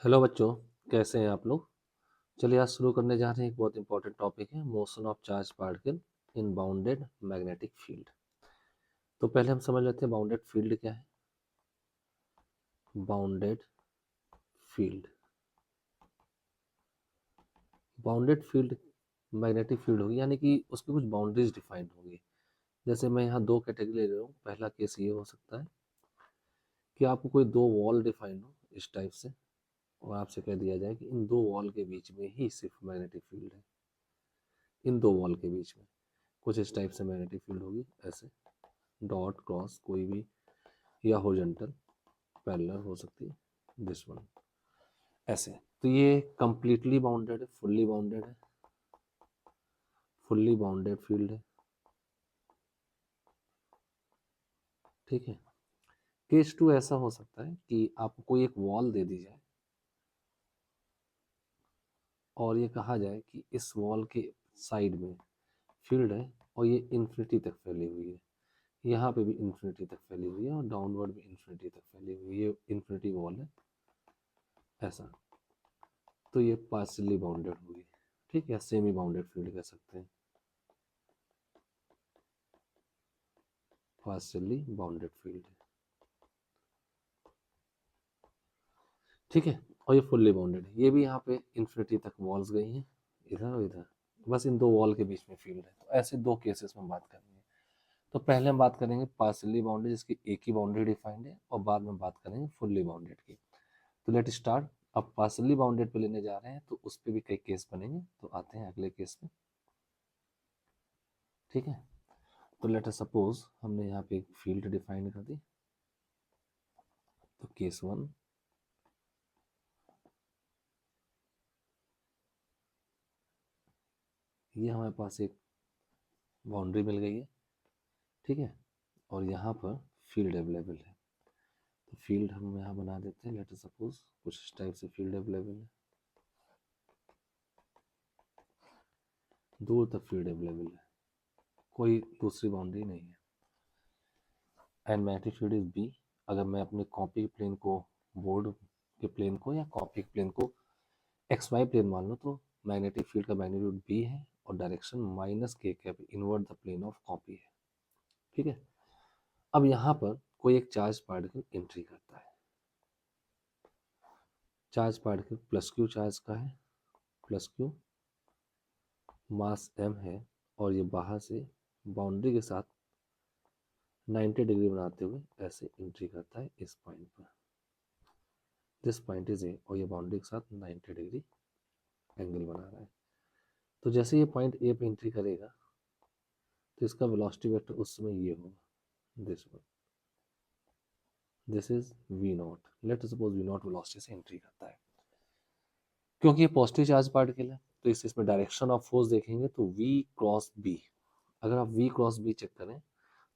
Hello बच्चों, कैसे हैं आप लोग। चलिए आज शुरू करने जा रहे हैं। एक बहुत इंपॉर्टेंट टॉपिक है motion of charge particle in bounded magnetic field. तो पहले हम समझ लेते हैं बाउंडेड फील्ड क्या है। Bounded field, bounded field magnetic field होगी, यानी कि उसकी कुछ बाउंड्रीज डिफाइंड होगी। जैसे मैं यहाँ दो कैटेगरी ले रहा हूँ। पहला केस ये हो सकता है कि आपको कोई दो वॉल डिफाइंड हो इस टाइप से, और आपसे कह दिया जाए कि इन दो वॉल के बीच में ही सिर्फ मैग्नेटिक फील्ड है। इन दो वॉल के बीच में कुछ इस टाइप से मैग्नेटिक फील्ड होगी, ऐसे डॉट क्रॉस कोई भी, या हॉरिजॉन्टल पैरेलल हो सकती है, दिस वन ऐसे। तो ये कंप्लीटली बाउंडेड है, फुल्ली बाउंडेड है, फुल्ली बाउंडेड फील्ड है। ठीक है। केस टू ऐसा हो सकता है कि आपको कोई एक वॉल दे दी जाए और ये कहा जाए कि इस वॉल के साइड में फील्ड है और ये इन्फिनिटी तक फैली हुई है। यहाँ पे भी इन्फिनिटी तक फैली हुई है और डाउनवर्ड भी इन्फिनिटी तक फैली हुई है। ये इन्फिनिटी वॉल है ऐसा। तो ये पार्शियली बाउंडेड होगी। ठीक है, सेमी बाउंडेड फील्ड कह सकते हैं, पार्शियली बाउंडेड फील्ड है। ठीक है। और ये फुल्ली बाउंडेड है। ये भी यहाँ पे इन्फिनिटी तक वॉल्स गई हैं, इधर और इधर, बस इन दो वॉल के बीच में फील्ड है। तो ऐसे दो केसेस में बात करेंगे। तो पहले हम बात करेंगे पार्शियली बाउंडेड, जिसकी एक ही बाउंड्री डिफाइंड है, और बाद में बात करेंगे फुल्ली बाउंडेड की। तो लेट स्टार्ट। अब पार्शियली बाउंडेड पे लेने जा रहे हैं तो उस पर भी कई केस बनेंगे, तो आते हैं अगले केस में। ठीक है। तो लेट सपोज हमने यहाँ पे एक फील्ड डिफाइन कर दी। तो केस वन, ये हमारे पास एक बाउंड्री मिल गई है। ठीक है। और यहाँ पर फील्ड अवेलेबल है। तो फील्ड हम यहाँ बना देते हैं। लेट सपोज कुछ इस टाइप से फील्ड अवेलेबल है, दूर तक फील्ड अवेलेबल है, कोई दूसरी बाउंड्री नहीं है। And magnetic field is B. अगर मैं अपने कॉपी प्लेन को, बोर्ड के प्लेन को या कॉपी प्लेन को एक्स वाई प्लेन मान लो, तो मैग्नेटिक फील्ड का मैग्नीट्यूड बी है और direction minus K cap inward the plane of copy है। ठीक है। अब यहाँ पर कोई एक चार्ज पार्टिकल एंट्री करता है। Charge particle plus Q charge का है, प्लस क्यू, मास m है, और ये बाहर से बाउंड्री के साथ 90 डिग्री बनाते हुए ऐसे एंट्री करता है इस पॉइंट पर। दिस पॉइंट इज ए, और ये बाउंड्री के साथ 90 डिग्री एंगल बना रहा है। तो जैसे ये पॉइंट ए पे एंट्री करेगा तो इसका वेलोसिटी वेक्टर उस समय ये होगा, this one, this is V naught. Let suppose V naught velocity से एंट्री करता है। क्योंकि ये पॉजिटिव चार्ज पार्टिकल है तो इसमें डायरेक्शन ऑफ फोर्स देखेंगे तो v क्रॉस b। अगर आप v क्रॉस b चेक करें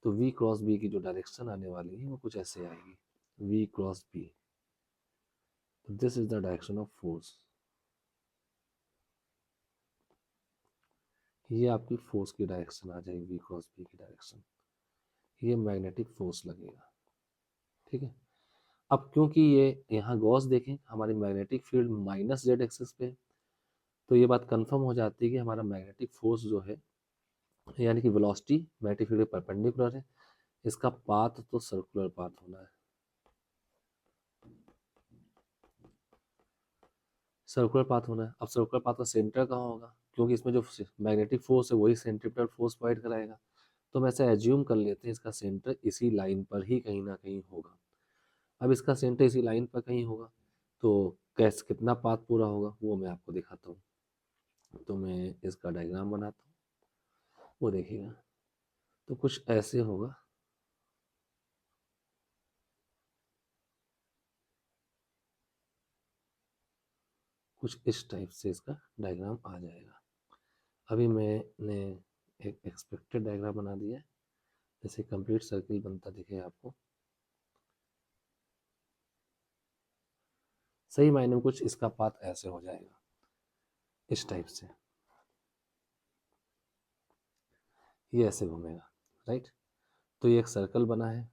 तो v क्रॉस b की जो डायरेक्शन आने वाली है वो कुछ ऐसे आएगी, v cross b। This is the direction of force. ये आपकी फोर्स की डायरेक्शन आ जाएगी, v क्रॉस b की डायरेक्शन। ये मैग्नेटिक फोर्स लगेगा। ठीक है। अब क्योंकि ये यहाँ गॉस देखें, हमारी magnetic field minus Z axis पे, तो ये बात कंफर्म हो जाती है कि हमारा मैग्नेटिक फोर्स जो है, यानी कि वेलोसिटी मैग्नेटिक फील्ड के परपेंडिकुलर है। इसका पाथ तो सर्कुलर पाथ होना है, सर्कुलर पाथ होना है। अब सर्कुलर पाथ का सेंटर कहाँ होगा, क्योंकि इसमें जो मैग्नेटिक फोर्स है वही सेंट्रीपिटल फोर्स प्रोवाइड कराएगा। तो हम ऐसे एज्यूम कर लेते हैं इसका सेंटर इसी लाइन पर ही कहीं ना कहीं होगा। अब इसका सेंटर इसी लाइन पर कहीं होगा तो कैसे कितना पाथ पूरा होगा वो मैं आपको दिखाता हूँ। तो मैं इसका डायग्राम बनाता हूँ, वो देखिएगा। तो कुछ ऐसे होगा। कुछ इस टाइप से इसका डायग्राम आ जाएगा। अभी मैंने एक एक्सपेक्टेड डायग्राम बना दिया है, जैसे कंप्लीट सर्किल बनता दिखे आपको। सही मायने में कुछ इसका पाथ ऐसे हो जाएगा, इस टाइप से, ये ऐसे घूमेगा, राइट। तो ये एक सर्कल बना है,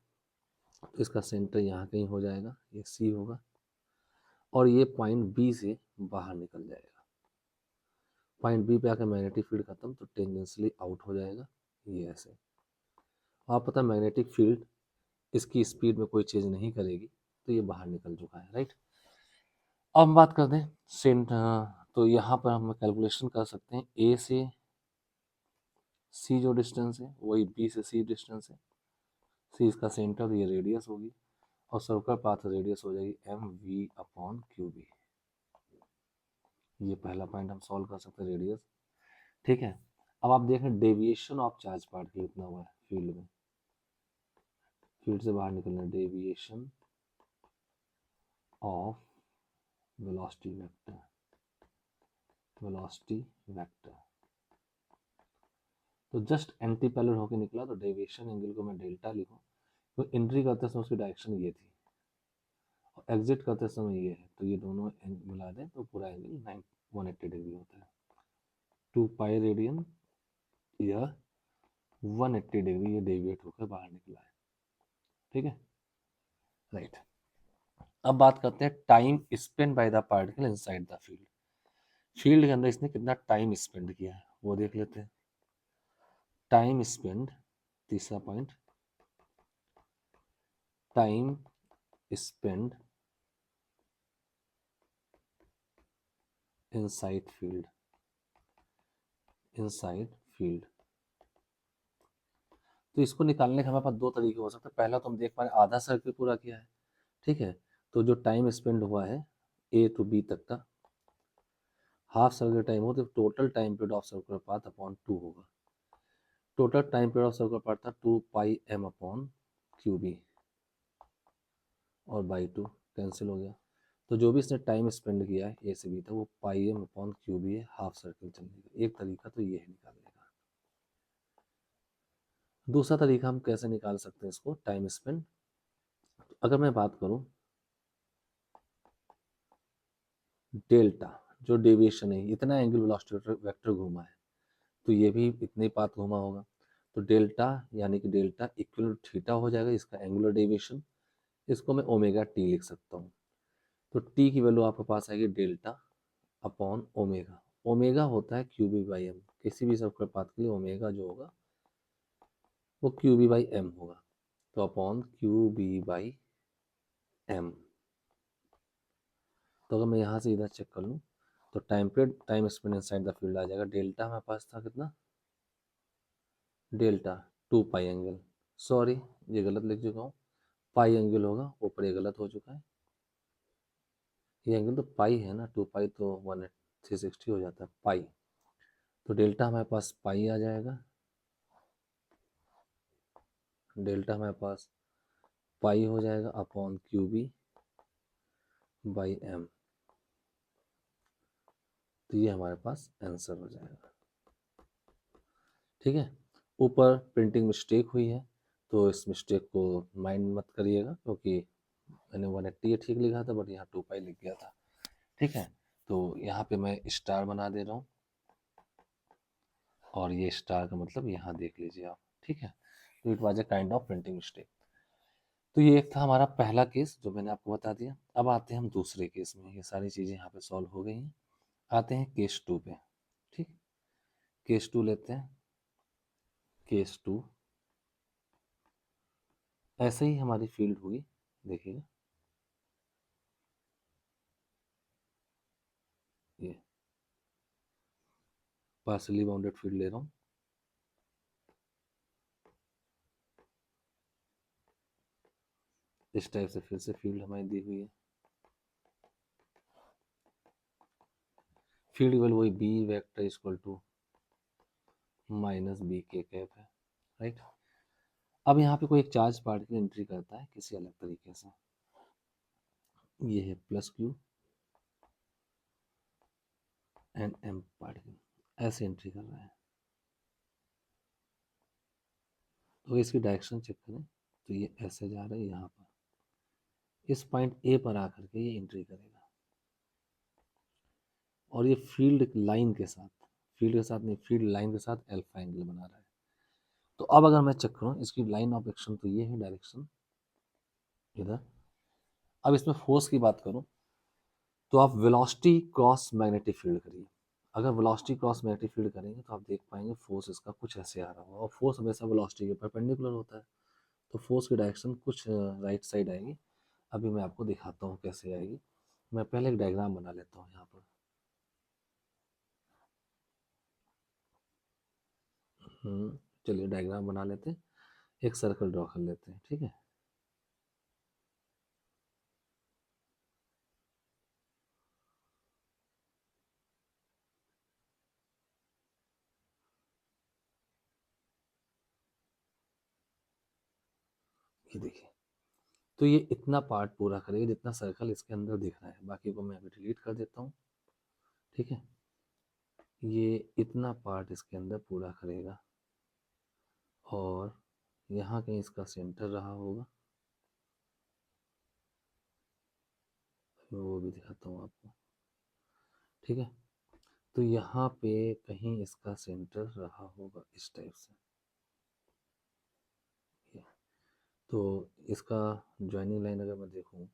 तो इसका सेंटर यहाँ कहीं हो जाएगा, ये सी होगा। और ये पॉइंट बी से बाहर निकल जाएगा। पॉइंट बी पे आकर मैग्नेटिक फील्ड खत्म, तो टेंजेंशियली आउट हो जाएगा, ये ऐसे। आप पता है मैग्नेटिक फील्ड इसकी स्पीड में कोई चेंज नहीं करेगी, तो ये बाहर निकल चुका है, राइट। अब हम बात करते हैं तो यहाँ पर हम कैलकुलेशन कर सकते हैं ए से सी जो डिस्टेंस है वही बी से सी डिस्टेंस है। सी इसका सेंटर, ये रेडियस होगी, और सर्कल पाथ रेडियस हो जाएगी M V upon Q B. ये पहला पॉइंट हम सॉल्व कर सकते हैं, रेडियस, ठीक है। अब आप देखें डेविएशन ऑफ चार्ज पार्टिकल कितना हुआ है फील्ड में, फील्ड से बाहर निकलना, deviation of velocity vector, velocity vector. तो जस्ट एंटी पैरेलल होकर निकला, तो डेविएशन एंगल को मैं डेल्टा लिखूं, तो एंट्री करते समय उसकी डायरेक्शन ये थी और एग्जिट करते समय ये है, तो ये दोनों मिला दें तो पूरा एंगल 180 डिग्री होता है। 2 पाई रेडियन, यह 180 डिग्री ये डेविएट होकर बाहर निकला है, ठीक है, राइट। अब बात करते हैं time spend by the particle inside the field. Field के अंदर इसने कितना टाइम स्पेंड किया है वो देख लेते हैं। टाइम स्पेंड, तीसरा point, time spend inside field, inside field. तो इसको निकालने के हमारे पास दो तरीके हो सकते हैं। पहला तो हम देख पा रहे हैं आधा सर्किल पूरा किया है, ठीक है, तो जो टाइम स्पेंड हुआ है ए टू बी तक का, हाफ सर्किल टाइम हो तो total time period of circular path upon 2 होगा। Total time period of circular path था 2 पाई एम अपॉन क्यू बी, और बाई 2 कैंसिल हो गया। तो जो भी इसने टाइम स्पेंड किया है ए से बी तक वो पाई एम अपॉन क्यू बी है, हाफ सर्किल चलने का। एक तरीका तो ये है निकालने का। दूसरा तरीका हम कैसे निकाल सकते हैं इसको टाइम स्पेंड। अगर मैं बात करूं डेल्टा, जो डेविएशन है, इतना एंगल वेलोसिटी वेक्टर घूमा है, तो ये भी इतने पाथ घूमा होगा, तो डेल्टा यानी कि डेल्टा इक्वल थीटा हो जाएगा इसका एंगुलर डेविएशन। इसको मैं ओमेगा टी लिख सकता हूँ। तो टी की वैल्यू आपके पास आएगी डेल्टा अपॉन ओमेगा। ओमेगा होता है क्यू बी बाई एम, किसी भी सर्कुलर पाथ के लिए ओमेगा जो होगा वो क्यू बी बाई एम होगा, तो upon Q B by M. तो अगर मैं यहाँ से इधर चेक कर लूँ तो time period, time spend inside the field आ जाएगा। डेल्टा हमारे पास था कितना, डेल्टा 2 पाई एंगल, सॉरी ये गलत लिख चुका हूँ, पाई एंगल होगा, ऊपर ये गलत हो चुका है, ये एंगल तो पाई है ना, 2 पाई तो 360 हो जाता है पाई। तो डेल्टा हमारे पास पाई आ जाएगा, डेल्टा हमारे पास पाई हो जाएगा upon Q B by M. तो ये हमारे पास आंसर हो जाएगा, ठीक है। ऊपर प्रिंटिंग मिस्टेक हुई है, तो इस मिस्टेक को माइंड मत करिएगा, क्योंकि मैंने 180 ठीक लिखा था बट यहाँ 2 पाई लिख गया था, ठीक है। तो यहाँ पे मैं स्टार बना दे रहा हूँ, और ये स्टार का मतलब यहाँ देख लीजिए आप, ठीक है। तो it was a kind of printing mistake. तो ये एक था हमारा पहला केस जो मैंने आपको बता दिया। अब आते हैं हम दूसरे केस में, ये सारी चीज़ें यहाँ पे सॉल्व हो गई हैं। आते हैं केस 2 पे, ठीक। केस 2 लेते हैं। केस 2 ऐसे ही हमारी फील्ड हुई, देखिएगा ये पार्सली बाउंडेड फील्ड ले रहा हूँ। इस टाइप से फिर से फील्ड हमारी दी हुई है। फील्ड वैल्यू वही B vector equal to minus B K cap है, राइट। अब यहाँ पे कोई एक चार्ज पार्टिकल एंट्री करता है किसी अलग तरीके से, ये है plus Q and M particle ऐसे एंट्री कर रहा है। तो इसकी डायरेक्शन चेक करें, तो ये ऐसे जा रहा है, यहाँ पर इस पॉइंट ए पर आकर के ये एंट्री करेगा, और ये फील्ड लाइन के साथ, फील्ड के साथ नहीं, फील्ड लाइन के साथ अल्फा एंगल बना रहा है। तो अब अगर मैं चेक करूँ इसकी लाइन ऑफ एक्शन, तो ये है डायरेक्शन इधर। अब इसमें फोर्स की बात करूँ तो आप वेलोसिटी क्रॉस मैग्नेटिक फील्ड करिए। अगर वेलोसिटी क्रॉस मैग्नेटिक फील्ड करेंगे तो आप देख पाएंगे फोर्स इसका कुछ ऐसे आ रहा होगा, और फोर्स हमेशा वेलोसिटी के परपेंडिकुलर होता है, तो फोर्स की डायरेक्शन कुछ राइट साइड आएगी। अभी मैं आपको दिखाता हूँ कैसे आएगी। मैं पहले एक डायग्राम बना लेता हूँ यहाँ पर। चलिए डायग्राम बना लेते हैं, एक सर्कल ड्रॉ कर लेते हैं, ठीक है। ये देखिए, तो ये इतना पार्ट पूरा करेगा जितना सर्कल इसके अंदर दिख रहा है, बाकी को मैं अभी डिलीट कर देता हूँ, ठीक है। ये इतना पार्ट इसके अंदर पूरा करेगा, और यहाँ कहीं इसका सेंटर रहा होगा, मैं वो भी दिखाता हूँ आपको, ठीक है। तो यहाँ पे कहीं इसका सेंटर रहा होगा इस टाइप से, ये। तो इसका ज्वाइनिंग लाइन अगर मैं देखूँ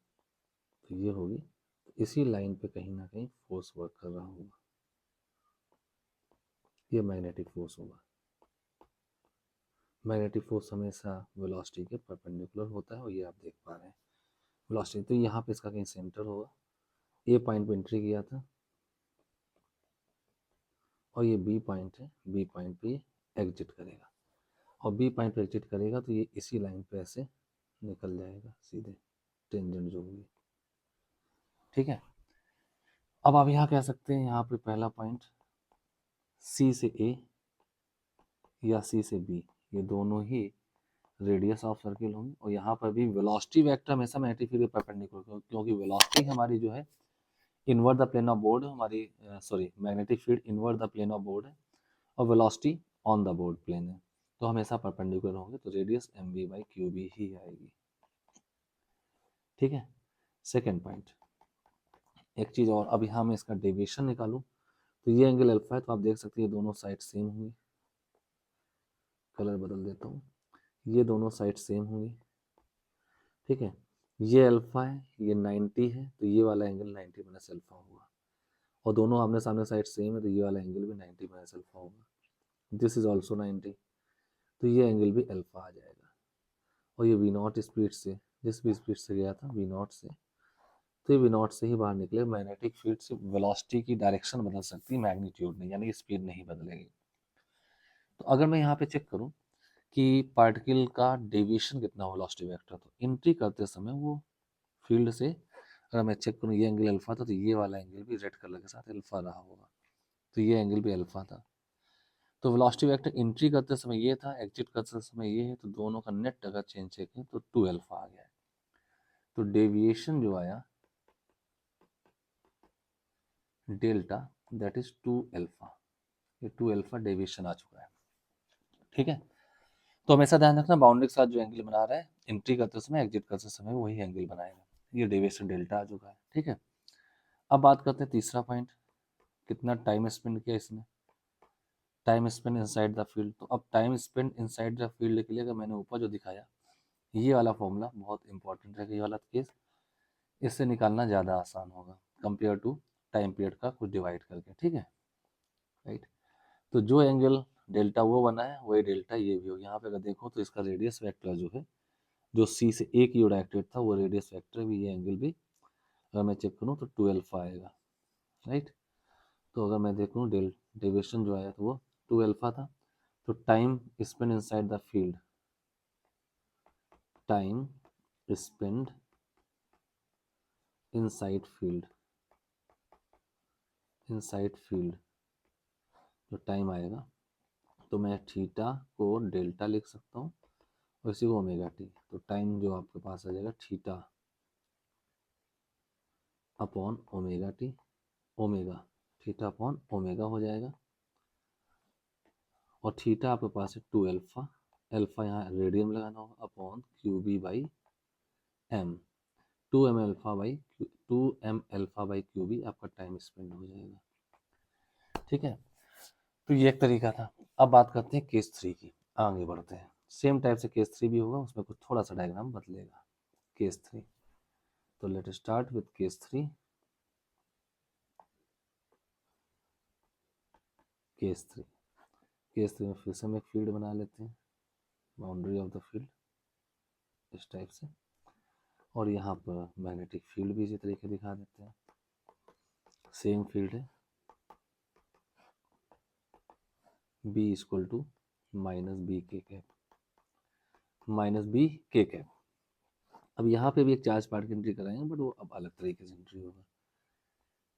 तो ये होगी, तो इसी लाइन पे कहीं ना कहीं फोर्स वर्क कर रहा होगा, ये मैग्नेटिक फोर्स होगा। मैग्नेटिक फोर्स हमेशा वेलोसिटी के परपेंडिकुलर होता है, और ये आप देख पा रहे हैं वेलोसिटी। तो यहाँ पे इसका कहीं सेंटर होगा, ए पॉइंट पे एंट्री किया था, और ये बी पॉइंट है, बी पॉइंट पे ये एग्जिट करेगा, और बी पॉइंट पे एग्जिट करेगा तो ये इसी लाइन पे ऐसे निकल जाएगा सीधे, टेंजेंट जो होगी, ठीक है। अब आप यहाँ कह सकते हैं, यहाँ पे पहला पॉइंट सी से ए या सी से बी, ये दोनों ही रेडियस ऑफ सर्किल होंगे, और यहाँ पर भी वेलोसिटी वेक्टर हमेशा मैग्नेटिक फील्ड के परपेंडिकुलर, क्योंकि वेलोसिटी हमारी जो है inward the plane of board हमारी, sorry magnetic field inward the plane of board है, और velocity on the board plane है, तो हमेशा परपेंडिकुलर होंगे, तो radius m b by Q b ही आएगी, ठीक है। सेकेंड पॉइंट, एक चीज़ और, अब यहाँ मैं इसका डेविएशन निकालूँ तो ये एंगल अल्फा है, तो आप देख सकते हैं ये दोनों साइड सेम होंगी, कलर बदल देता हूँ, ये दोनों साइड सेम होंगी, ठीक है। ये अल्फा है, ये 90 है, तो ये वाला एंगल 90 माइनस अल्फा होगा, और दोनों आमने सामने साइड सेम है, तो ये वाला एंगल भी 90 माइनस अल्फा होगा। दिस इज ऑल्सो 90, तो ये एंगल भी अल्फा आ जाएगा, और ये वी नॉट स्पीड से, जिस भी स्पीड से गया था वी नॉट से, तो ये वी नॉट से ही बाहर निकले। मैग्नेटिक फील्ड से वेलोसिटी की डायरेक्शन बदल सकती है, मैग्नीट्यूड नहीं, यानी स्पीड नहीं बदलेगी। तो अगर मैं यहाँ पे चेक करूँ कि पार्टिकल का डेविएशन कितना हो वेलोसिटी वेक्टर, तो एंट्री करते समय वो फील्ड से, अगर मैं चेक करूँ ये एंगल अल्फा था, तो ये वाला एंगल भी रेड कलर के साथ अल्फा रहा होगा, तो ये एंगल भी अल्फा था। तो वेलोसिटी वेक्टर एंट्री करते समय ये था, एग्जिट करते समय ये है, तो दोनों का नेट अगर चेंज करें तो 2 अल्फा आ गया है। तो डेविएशन जो आया डेल्टा, दैट इज 2 अल्फा, ये 2 अल्फा डेविएशन आ चुका है, ठीक है। तो हमेशा ध्यान रखना, बाउंड्री के साथ जो एंगल बना रहा है एंट्री करते समय एग्जिट करते समय वही एंगल बनाएगा, ये डेविएशन डेल्टा आ चुका है, ठीक है। अब बात करते हैं तीसरा पॉइंट, कितना टाइम स्पेंड किया इसने, time spend inside the field. तो अब time spend inside the field के लिए अगर मैंने ऊपर जो दिखाया, ये वाला फॉर्मूला बहुत इंपॉर्टेंट है, ये वाला केस, इससे निकालना ज़्यादा आसान होगा कंपेयर टू टाइम पीरियड का कुछ डिवाइड करके, ठीक है, राइट। तो जो एंगल डेल्टा वो बना है वही डेल्टा ये भी हो, यहाँ पे अगर देखो तो इसका रेडियस वेक्टर जो है, जो सी से ए की डायरेक्टेड था, वो रेडियस वेक्टर भी, ये एंगल भी अगर मैं चेक करूँ तो 2 अल्फा आएगा, राइट। तो अगर मैं देखूँ डेविएशन जो आया तो वो 2 अल्फा था। तो time spend inside the field, time spend inside field, inside field जो टाइम आएगा, तो मैं थीटा को डेल्टा लिख सकता हूँ, और इसी को ओमेगा टी, तो टाइम जो आपके पास आ जाएगा theta upon omega T, omega theta upon omega हो जाएगा, और थीटा आपके पास है 2 अल्फा, अल्फा यहाँ रेडियन लगाना होगा, upon Q B by M, 2 m alpha by Q B आपका टाइम स्पेंड हो जाएगा, ठीक है। तो ये एक तरीका था। अब बात करते हैं केस 3 की, आगे बढ़ते हैं, सेम टाइप से केस 3 भी होगा, उसमें कुछ थोड़ा सा डायग्राम बदलेगा। केस 3, तो let start with case 3। Case 3 में फिर से हम एक फील्ड बना लेते हैं, बाउंड्री ऑफ द फील्ड इस टाइप से, और यहाँ पर मैग्नेटिक फील्ड भी इसी तरीके दिखा देते हैं। सेम फील्ड है, B equal to minus B K cap, minus B K cap. अब यहाँ पे भी एक चार्ज पार्टिकल एंट्री कराएंगे, बट वो अब अलग तरीके से एंट्री होगा।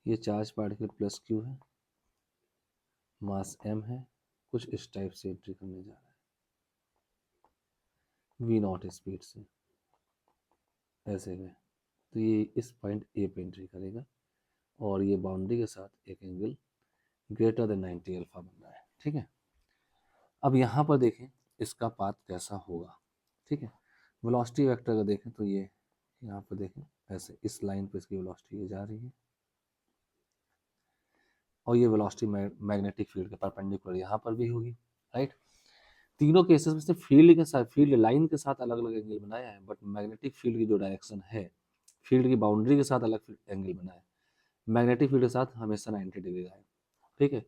ये चार्ज पार्टिकल प्लस क्यू है, मास m है, कुछ इस टाइप से एंट्री करने जा रहा है v0 स्पीड से, ऐसे गए तो ये इस पॉइंट ए पे एंट्री करेगा, और ये बाउंड्री के साथ एक एंगल ग्रेटर देन 90 अल्फा बन रहा है। ठीक है, अब यहाँ पर देखें इसका पाथ कैसा होगा। ठीक है, वेलोसिटी वेक्टर अगर देखें तो ये यहाँ पर देखें ऐसे इस लाइन पे इसकी वेलोसिटी जा रही है, और ये वेलोसिटी मैग्नेटिक फील्ड के परपेंडिकुलर यहाँ पर भी होगी। राइट, तीनों केसेस में से फील्ड के साथ, फील्ड लाइन के साथ अलग अलग एंगल बनाया है, बट मैग्नेटिक फील्ड की जो डायरेक्शन है, फील्ड की बाउंड्री के साथ अलग एंगल बनाया है, मैग्नेटिक फील्ड के साथ हमेशा 90 डिग्री का है। ठीक है,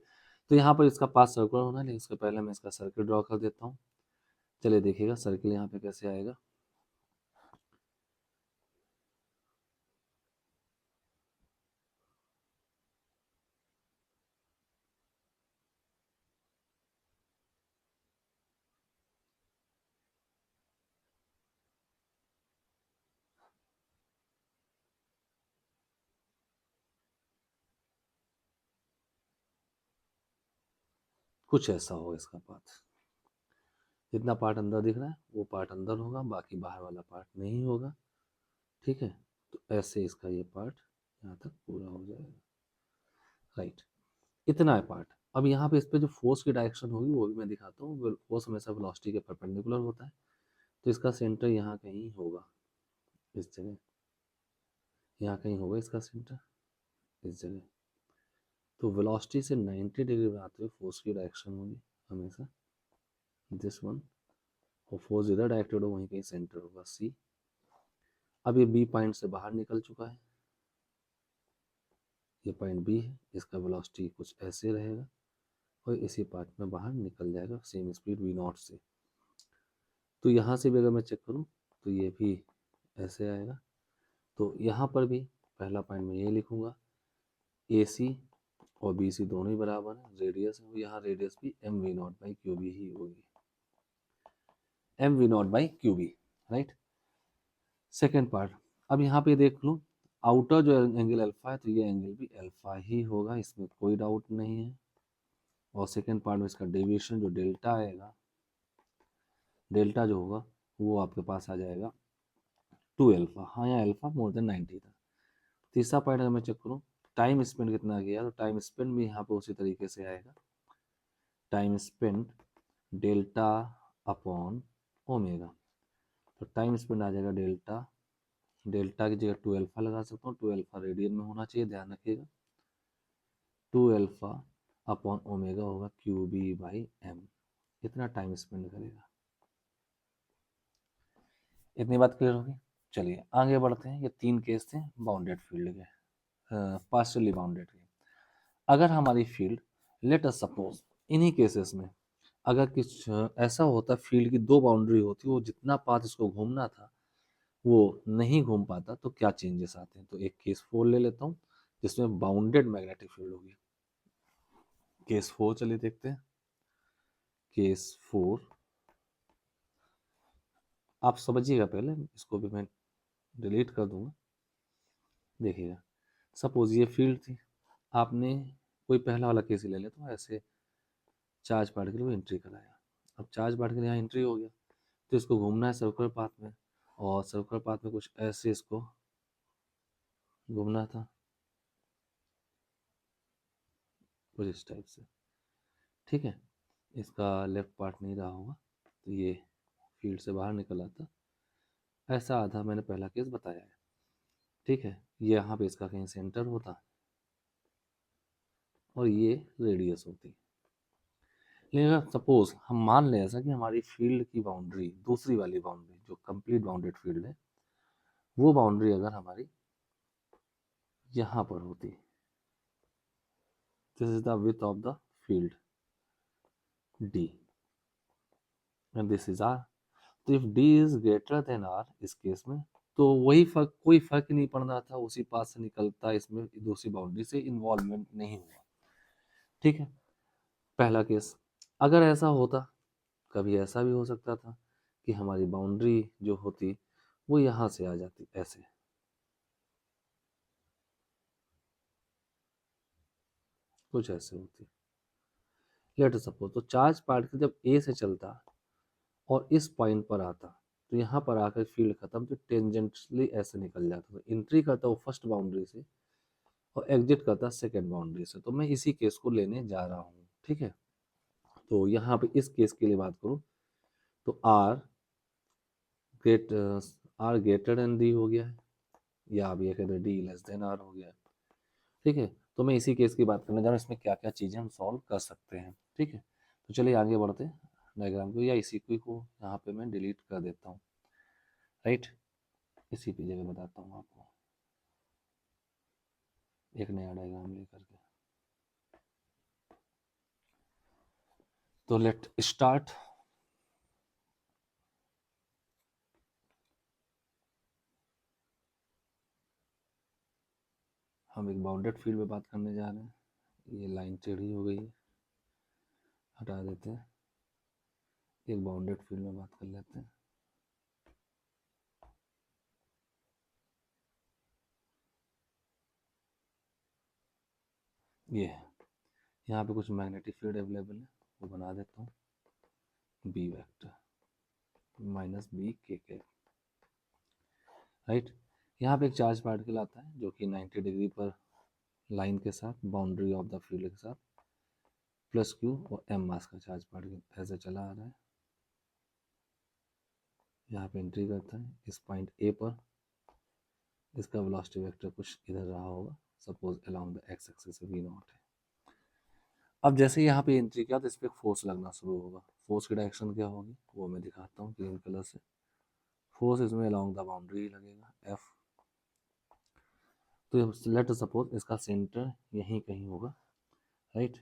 तो यहाँ पर इसका पाथ सर्कुलर होना है, लेकिन इसके पहले मैं इसका सर्किल ड्रॉ कर देता हूँ। चलिए देखिएगा सर्किल यहाँ पे कैसे आएगा। कुछ ऐसा होगा इसका पाथ, जितना पार्ट अंदर दिख रहा है वो पार्ट अंदर होगा, बाकी बाहर वाला पार्ट नहीं होगा। ठीक है, तो ऐसे इसका ये पार्ट यहाँ तक पूरा हो जाएगा। राइट, इतना है पार्ट। अब यहाँ पे इस पे जो फोर्स की डायरेक्शन होगी वो भी मैं दिखाता हूँ। फोर्स हमेशा वेलोसिटी के परपेंडिकुलर होता है, तो इसका सेंटर यहाँ कहीं होगा, इस जगह, यहाँ कहीं होगा इसका सेंटर, इस जगह। तो वेलोसिटी से 90 डिग्री बनाते हुए फोर्स की डायरेक्शन होगी हमेशा दिस वन, और फोर्स इधर डायरेक्टेड हो वहीं कहीं सेंटर होगा सी। अब ये बी पॉइंट से बाहर निकल चुका है, ये पॉइंट बी है, इसका वेलोसिटी कुछ ऐसे रहेगा और इसी पार्ट में बाहर निकल जाएगा सेम स्पीड v0 से। तो यहाँ से भी अगर मैं चेक करूँ तो ये भी ऐसे आएगा। तो यहाँ पर भी पहला पॉइंट मैं ये लिखूँगा, ए सी और बी सी दोनों ही बराबर है, रेडियस है, यहाँ रेडियस भी m we not by Q b ही होगी, m we not by Q b. Right, second part, अब यहाँ पे देख लो आउटर जो एंगल अल्फा है तो ये एंगल भी अल्फा ही होगा, इसमें कोई डाउट नहीं है। और सेकेंड पार्ट में इसका डेविएशन जो डेल्टा आएगा, डेल्टा जो होगा वो आपके पास आ जाएगा 2 अल्फा। हाँ, यहाँ अल्फा मोर देन 90 था। तीसरा पॉइंट अगर मैं चेक करूँ टाइम स्पेंड कितना गया, तो टाइम स्पेंड भी यहाँ पे उसी तरीके से आएगा, time spend delta upon omega. तो टाइम स्पेंड आ जाएगा डेल्टा, डेल्टा की जगह 2 अल्फा लगा सकता हूँ, 2 अल्फा रेडियन में होना चाहिए, ध्यान रखिएगा। 2 अल्फा अपॉन ओमेगा होगा क्यू बी बाई एम, इतना टाइम स्पेंड करेगा। इतनी बात क्लियर होगी। चलिए आगे बढ़ते हैं। ये तीन केस थे बाउंडेड फील्ड के, पार्शियली बाउंडेड के। अगर हमारी फील्ड, लेट अस सपोज इन्हीं केसेस में अगर कुछ ऐसा होता, फील्ड की दो बाउंड्री होती, वो जितना पाथ इसको घूमना था वो नहीं घूम पाता, तो क्या चेंजेस आते हैं। तो एक केस 4 ले लेता हूँ जिसमें बाउंडेड मैग्नेटिक फील्ड होगी। केस 4 चलिए देखते हैं। केस 4 आप समझिएगा, पहले इसको भी मैं डिलीट कर दूंगा। देखिएगा, सपोज ये फील्ड थी, आपने कोई पहला वाला केस ही ले लेता हूँ, ऐसे चार्ज पार्टिकल को एंट्री कराया। अब चार्ज पार्टिकल यहाँ एंट्री हो गया, तो इसको घूमना है सर्कुलर पाथ में, और सर्कुलर पाथ में कुछ ऐसे इसको घूमना था, कुछ इस टाइप से। ठीक है, इसका लेफ्ट पार्ट नहीं रहा होगा, तो ये फील्ड से बाहर निकल आता, ऐसा आधा मैंने पहला केस बताया है। ठीक है, ये यहाँ पे इसका कहीं सेंटर होता और ये रेडियस होती। लेकिन अगर सपोज हम मान लें ऐसा कि हमारी फील्ड की बाउंड्री, दूसरी वाली बाउंड्री जो कंप्लीट बाउंडेड फील्ड है, वो बाउंड्री अगर हमारी यहाँ पर होती, this is the width of the field, d and this is r. तो if d is greater than r इस केस में, तो वही फर्क, कोई फर्क नहीं पड़ना था, उसी पास से निकलता, इसमें दूसरी बाउंड्री से इन्वॉल्वमेंट नहीं हुआ। ठीक है, पहला केस। अगर ऐसा होता, कभी ऐसा भी हो सकता था कि हमारी बाउंड्री जो होती वो यहाँ से आ जाती, ऐसे कुछ ऐसे होती। लेट सपोज, तो चार्ज पार्टिकल जब ए से चलता और इस पॉइंट पर आता, तो यहाँ पर आकर फील्ड खत्म, तो टेंजेंटली ऐसे निकल जाता। तो एंट्री करता वो फर्स्ट बाउंड्री से और एग्जिट करता सेकेंड बाउंड्री से। तो मैं इसी केस को लेने जा रहा हूँ। ठीक है, तो यहाँ पे इस केस के लिए बात करूँ तो great R greater than D हो गया है, या आप ये कहते हैं डी लेस देन आर हो गया है। ठीक है, तो मैं इसी केस की बात करने जा रहा हूँ, इसमें क्या क्या चीज़ें हम सॉल्व कर सकते हैं। ठीक है, तो चलिए आगे बढ़ते हैं डायग्राम को, या इसी को यहाँ पे मैं डिलीट कर देता हूँ। राइट, इसी की जगह बताता हूँ आपको एक नया डायग्राम लेकर के। तो लेट स्टार्ट। हम एक बाउंडेड फील्ड में बात करने जा रहे हैं। ये लाइन टेढ़ी हो गई है, हटा देते हैं। एक बाउंडेड फील्ड में बात कर लेते हैं। ये है, यहाँ पे कुछ मैग्नेटिक फील्ड अवेलेबल है, वो बना देता हूँ बी वेक्टर माइनस बी के। राइट, यहाँ पे एक चार्ज पार्टिकल आता है जो कि 90 डिग्री पर लाइन के साथ बाउंड्री ऑफ द फील्ड के साथ प्लस क्यू और एम मास का चार्ज पार्टिकल ऐसे चला आ रहा है। यहाँ पे एंट्री करता है इस पॉइंट ए पर। इसका वेलोसिटी वेक्टर कुछ इधर रहा होगा, suppose along the X axis V naught है। अब जैसे यहाँ पे एंट्री किया तो इस पर फोर्स लगना शुरू होगा। फोर्स की डायरेक्शन क्या होगी वो मैं दिखाता हूँ ग्रीन कलर से। फोर्स इसमें अलोंग द बाउंड्री लगेगा एफ। तो लेट सपोज इसका सेंटर यहीं कहीं होगा। राइट,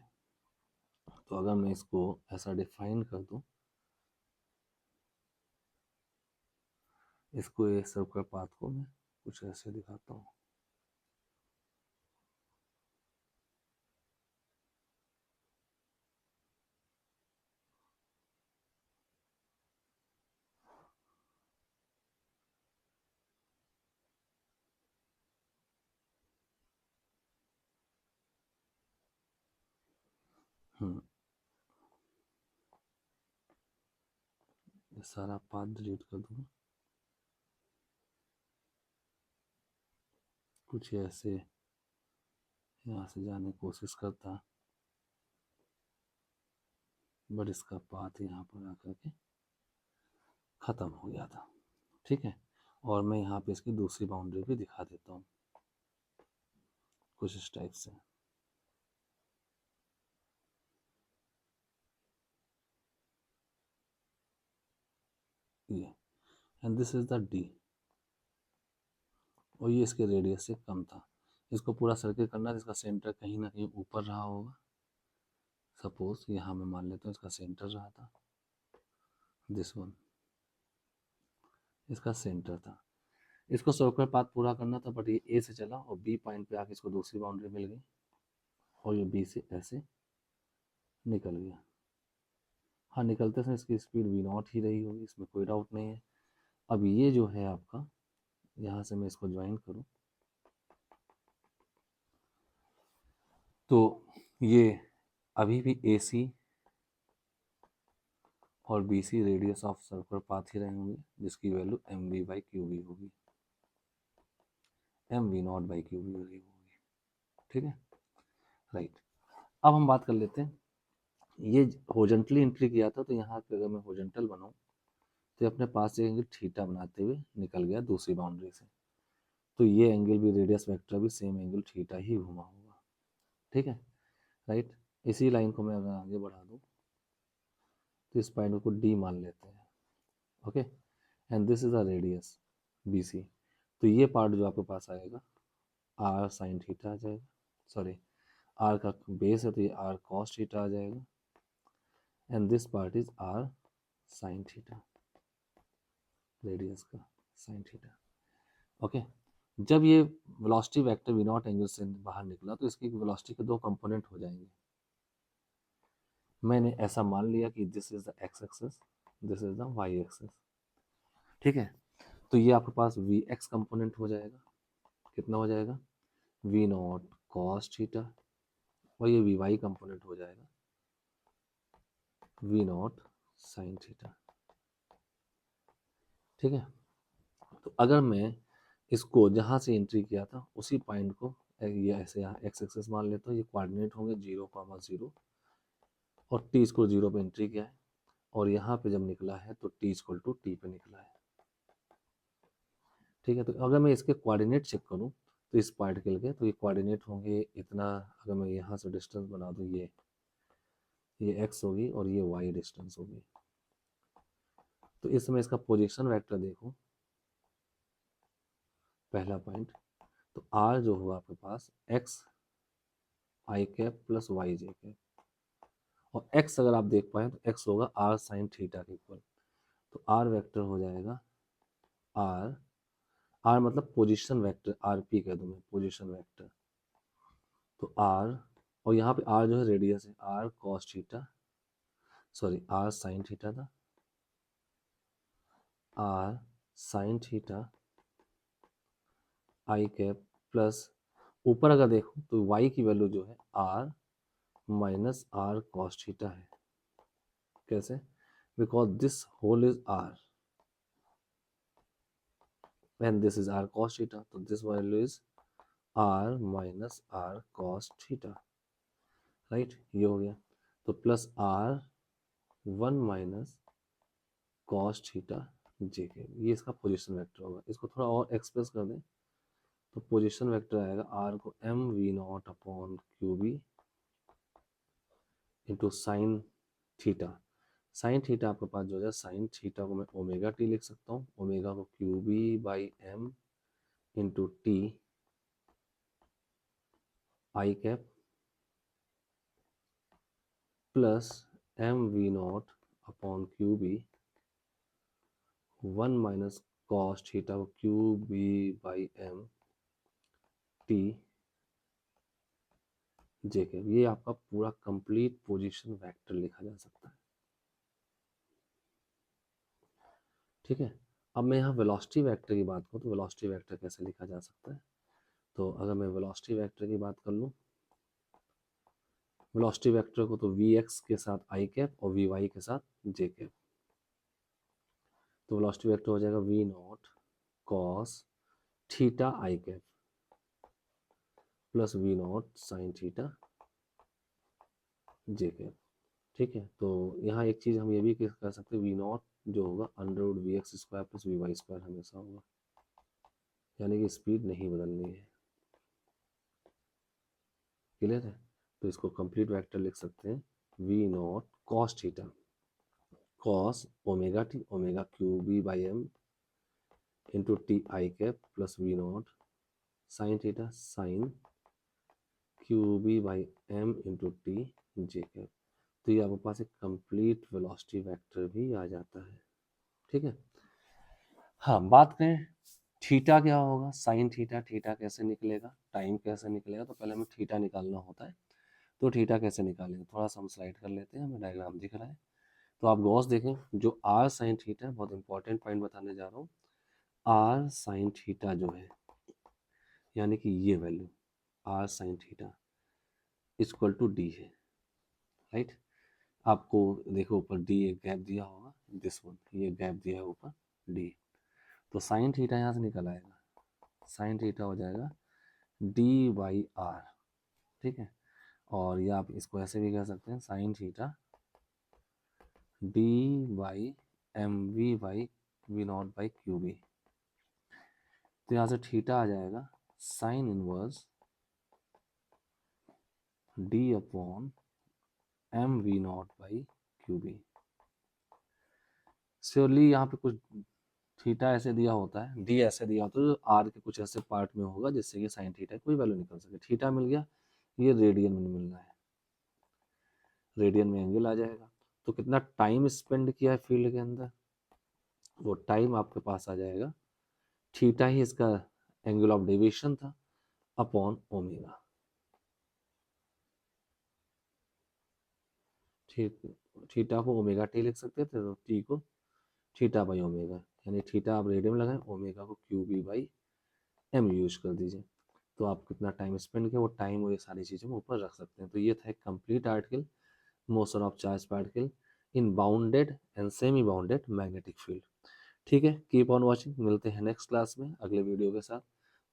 तो अगर मैं इसको ऐसा डिफाइन कर दूं, इसको ये सर्कुलर पाथ को मैं कुछ ऐसे दिखाता हूँ। ये सारा पाथ डिलीट कर दूंगा, कुछ ऐसे यहाँ से जाने की कोशिश करता, बट इसका पाथ यहाँ पर आकर के ख़त्म हो गया था। ठीक है, और मैं यहाँ पे इसकी दूसरी बाउंड्री भी दिखा देता हूँ कुछ इस टाइप से। ये and this is the D, और ये इसके रेडियस से कम था। इसको पूरा सर्किल करना है, इसका सेंटर कहीं ना कहीं ऊपर रहा होगा। सपोज यहाँ मैं मान लेता हूँ इसका सेंटर रहा था, दिस वन इसका सेंटर था। इसको सर्कुलर पाथ पूरा करना था, बट ये ए से चला और बी पॉइंट पे आके इसको दूसरी बाउंड्री मिल गई और ये बी से ऐसे निकल गया। हाँ, निकलते समय इसकी स्पीड वी नॉट ही रही होगी, इसमें कोई डाउट नहीं है। अब ये जो है आपका, यहाँ से मैं इसको ज्वाइन करूँ तो ये अभी भी ए सी और B C radius of circular path ही रहे होंगे, जिसकी value m we by q v होगी, m we not by q v होगी। ठीक है, राइट। अब हम बात कर लेते हैं, ये हॉरिजॉन्टली एंट्री किया था, तो यहाँ पे अगर मैं हॉरिजॉन्टल बनाऊँ तो अपने पास से एंगल थीटा बनाते हुए निकल गया दूसरी बाउंड्री से। तो ये एंगल भी, रेडियस वेक्टर भी सेम एंगल थीटा ही घुमा होगा। ठीक है, राइट। इसी लाइन को मैं अगर आगे बढ़ा दूँ तो इस पॉइंट को डी मान लेते हैं। Okay, and this is a radius B C. तो ये पार्ट जो आपके पास आएगा आर साइन थीटा आ जाएगा, सॉरी आर का बेस है तो ये आर कॉस थीटा आ जाएगा। And this part is R sine theta, radius का साइन थीटा। ओके, जब ये velocity vector V naught angle से बाहर निकला तो इसकी वेलोसिटी के दो कंपोनेंट हो जाएंगे। मैंने ऐसा मान लिया कि this is the X axis, this is the Y axis, ठीक है। तो ये आपके पास वी एक्स कंपोनेंट हो जाएगा, कितना हो जाएगा, वी नॉट कॉस थीटा, और ये वी वाई कंपोनेंट हो जाएगा वी नॉट साइन थीटा, ठीक है। तो अगर मैं इसको जहाँ से एंट्री किया था उसी पॉइंट को ये ऐसे यहाँ एक्स एक्सिस मान लेता हूँ, ये कोऑर्डिनेट होंगे 0, 0 और टी इसको 0 पे एंट्री किया है, और यहाँ पे जब निकला है तो टी इक्वल टू टी पे निकला है, ठीक है। तो अगर मैं इसके कोऑर्डिनेट चेक करूँ तो इस पार्टिकल के, तो ये कोऑर्डिनेट होंगे इतना, अगर मैं यहाँ से डिस्टेंस बना दूँ, ये एक्स होगी और ये वाई डिस्टेंस होगी। तो इस समय इसका पोजीशन वेक्टर देखो, पहला पॉइंट, तो आर जो हुआ आपके पास एक्स आई कैप प्लस वाई जे कैप, और एक्स अगर आप देख पाए तो एक्स होगा आर साइन थीटा के इक्वल, तो आर वेक्टर हो जाएगा आर, आर मतलब पोजीशन वेक्टर, आर पी कह दूं मैं, पोजीशन वेक्टर, तो आर, और यहाँ पे आर जो है रेडियस है, r cos theta, sorry r sine theta था, आर साइन थीटा आई कैप प्लस, ऊपर अगर देखो तो वाई की वैल्यू जो है r minus r cos theta है, कैसे, because this whole is r and this is r cos theta, तो this value is r minus r cos theta, right, ये हो गया। तो plus r 1 minus cos theta j k, ये इसका position vector होगा। इसको थोड़ा और एक्सप्रेस कर दें तो पोजीशन वेक्टर आएगा r को m v naught upon Q B into sine theta, sine theta आपके पास जो है, साइन थीटा को मैं ओमेगा टी लिख सकता हूँ, ओमेगा को Q B by M into T I cap plus m we not upon Q b 1 minus cos theta को Q B by m t j k, ये आपका पूरा कंप्लीट पोजीशन वेक्टर लिखा जा सकता है, ठीक है। अब मैं यहाँ वेलोसिटी वेक्टर की बात करूँ तो वेलोसिटी वेक्टर कैसे लिखा जा सकता है, तो अगर मैं वेलोसिटी वेक्टर की बात कर लूँ, वेलोसिटी वेक्टर को तो वी एक्स के साथ आई कैप और वी वाई के साथ जे कैप, तो वेलोसिटी वेक्टर हो जाएगा वी नॉट कॉस थीटा आई cap plus V naught sine theta J cap, ठीक है। तो यहाँ एक चीज़ हम ये भी कर सकते हैं, वी नॉट जो होगा under root V X square plus V Y square हमेशा होगा, यानी कि स्पीड नहीं बदलनी है, क्लियर है। तो इसको कंप्लीट वेक्टर लिख सकते हैं V naught cos theta, cos omega T, omega Q B by M into T I cap plus V naught sine theta, sine Q B by M into T J cap. तो ये आपके पास एक complete velocity vector भी आ जाता है, ठीक है। हाँ, बात करें थीटा क्या होगा, साइन थीटा, थीटा कैसे निकलेगा, टाइम कैसे निकलेगा, तो पहले हमें थीटा निकालना होता है। तो थीटा कैसे निकालेंगे, थोड़ा सा हम स्लाइड कर लेते हैं, हमें डायग्राम दिख रहा है, तो आप गौस देखें, जो आर साइन थीटा है, बहुत इंपॉर्टेंट पॉइंट बताने जा रहा हूँ, आर साइन थीटा जो है, यानी कि ये value R sine theta equal to D है, राइट। आपको देखो ऊपर डी एक गैप दिया होगा, दिस वन, ये गैप दिया है ऊपर डी, तो साइन थीटा यहाँ से निकल आएगा, साइन थीटा हो जाएगा डी बाई आर, ठीक है। और ये आप इसको ऐसे भी कह सकते हैं, sine theta D by M we by V not by Q B, तो यहाँ से थीटा आ जाएगा sine inverse D upon M we not by Q B. Surely यहाँ पे कुछ थीटा ऐसे दिया होता है, डी ऐसे दिया होता है, तो आर के कुछ ऐसे पार्ट में होगा जिससे कि साइन थीटा कोई वैल्यू निकल सके, थीटा मिल गया, ये रेडियन में मिलना है, रेडियन में एंगल आ जाएगा, तो कितना टाइम स्पेंड किया है फील्ड के अंदर, वो टाइम आपके पास आ जाएगा, थीटा ही इसका एंगल ऑफ डेविएशन था अपॉन ओमेगा। ठीक, थीटा को ओमेगा टी लिख सकते थे, तो टी को थीटा बाई ओमेगा, यानी थीटा आप रेडियन में लगाएं, ओमेगा को Q B by M use कर दीजिए। तो आप कितना टाइम स्पेंड किया, वो टाइम और ये सारी चीज़ें हम ऊपर रख सकते हैं। तो ये था एक complete article, motion of charge particle in bounded and semi bounded magnetic field. ठीक है, कीप ऑन वॉचिंग, मिलते हैं नेक्स्ट क्लास में अगले वीडियो के साथ।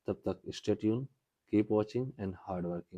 तब तक stay tune, keep watching and hard working.